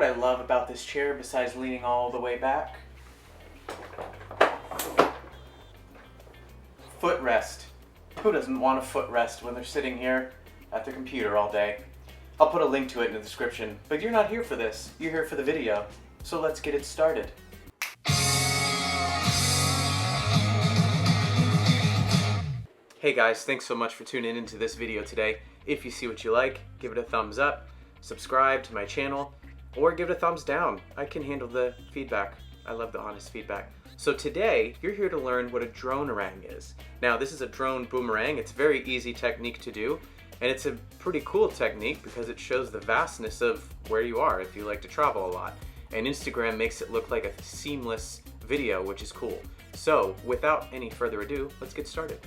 what I love about this chair besides leaning all the way back? Footrest. Who doesn't want a footrest when they're sitting here at the computer all day? I'll put a link to it in the description, but you're not here for this. You're here for the video. So let's get it started. Hey guys, thanks so much for tuning into this video today. If you see what you like, give it a thumbs up, subscribe to my channel, or give it a thumbs down. I can handle the feedback. I love the honest feedback. So today, you're here to learn what a Dronearang is. Now, this is a drone boomerang. It's a very easy technique to do, and it's a pretty cool technique because it shows the vastness of where you are if you like to travel a lot. And Instagram makes it look like a seamless video, which is cool. So, without any further ado, let's get started.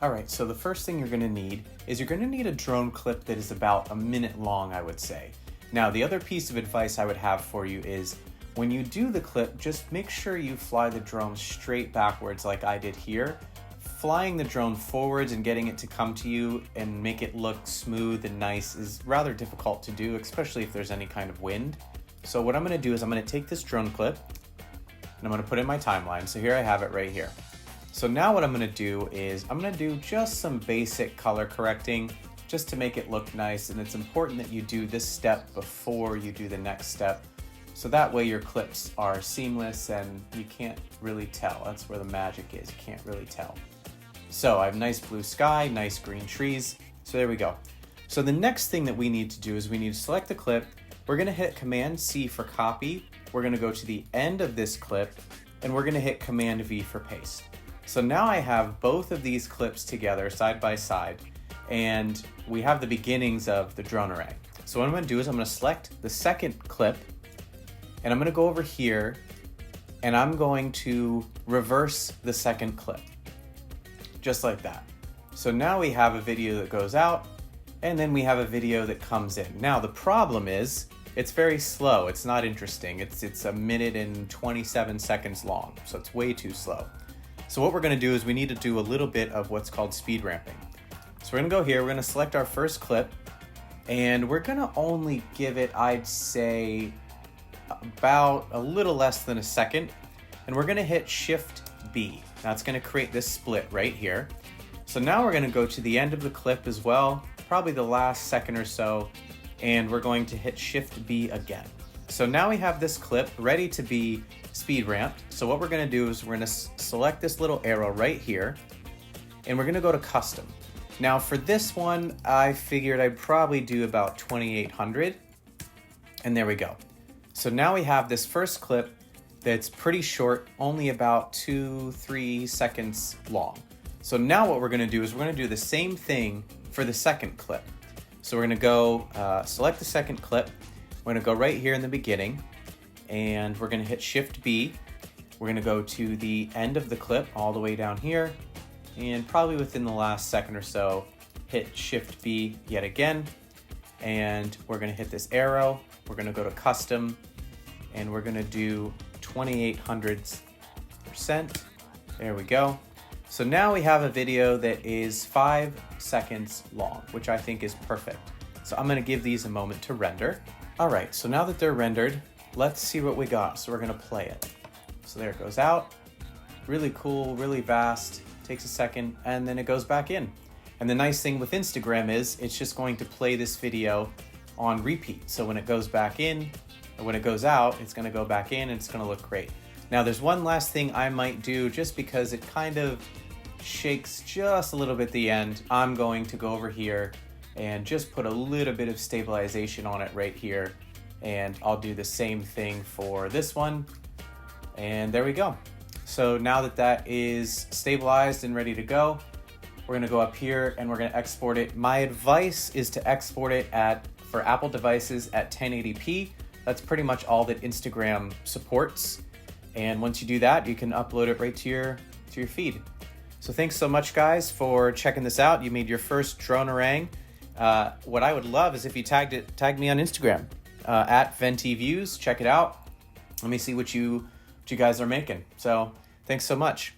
Alright, so the first thing you're going to need is you're going to need a drone clip that is about a minute long, I would say. Now, the other piece of advice I would have for you is when you do the clip, just make sure you fly the drone straight backwards like I did here. Flying the drone forwards and getting it to come to you and make it look smooth and nice is rather difficult to do, especially if there's any kind of wind. So what I'm going to do is I'm going to take this drone clip and I'm going to put it in my timeline. So here I have it right here. So now what I'm going to do is I'm going to do just some basic color correcting just to make it look nice, and it's important that you do this step before you do the next step so that way your clips are seamless and you can't really tell. That's where the magic is, you can't really tell. So I have nice blue sky, nice green trees, so there we go. So the next thing that we need to do is we need to select the clip. We're going to hit Command C for copy, we're going to go to the end of this clip, and we're going to hit Command V for paste. So now I have both of these clips together side by side, and we have the beginnings of the Dronearang. So what I'm going to do is I'm going to select the second clip, and I'm going to go over here, and I'm going to reverse the second clip, just like that. So now we have a video that goes out, and then we have a video that comes in. Now the problem is, it's very slow, it's not interesting. It's a minute and 27 seconds long, so it's way too slow. So what we're going to do is we need to do a little bit of what's called speed ramping. So we're going to go here, we're going to select our first clip, and we're going to only give it, I'd say, about a little less than a second, and we're going to hit Shift B. Now it's going to create this split right here. So now we're going to go to the end of the clip as well, probably the last second or so, and we're going to hit Shift B again. So now we have this clip ready to be speed ramped. So what we're going to do is we're going to select this little arrow right here, and we're going to go to custom. Now for this one, I figured I'd probably do about 2800, and there we go. So now we have this first clip that's pretty short, only about 2-3 seconds long. So now what we're going to do is we're going to do the same thing for the second clip. So we're going to go select the second clip. We're going to go right here in the beginning, and we're going to hit Shift B. We're going to go to the end of the clip all the way down here, and probably within the last second or so, hit Shift B yet again, and we're going to hit this arrow. We're going to go to custom, and we're going to do 2800%. There we go. So now we have a video that is 5 seconds long, which I think is perfect. So I'm going to give these a moment to render. All right, so now that they're rendered, let's see what we got. So we're going to play it. So there it goes out. Really cool, really vast. Takes a second, and then it goes back in. And the nice thing with Instagram is it's just going to play this video on repeat. So when it goes back in, or when it goes out, it's going to go back in, and it's going to look great. Now there's one last thing I might do just because it kind of shakes just a little bit at the end. I'm going to go over here and just put a little bit of stabilization on it right here, and I'll do the same thing for this one, and there we go. So now that that is stabilized and ready to go, we're going to go up here and we're going to export it. My advice is to export it for Apple devices at 1080p. That's pretty much all that Instagram supports, and once you do that, you can upload it right to your feed. So thanks so much, guys, for checking this out. You made your first Dronearang. What I would love is if you tagged me on Instagram at bnpvM. Check it out. Let me see what you guys are making. So thanks so much.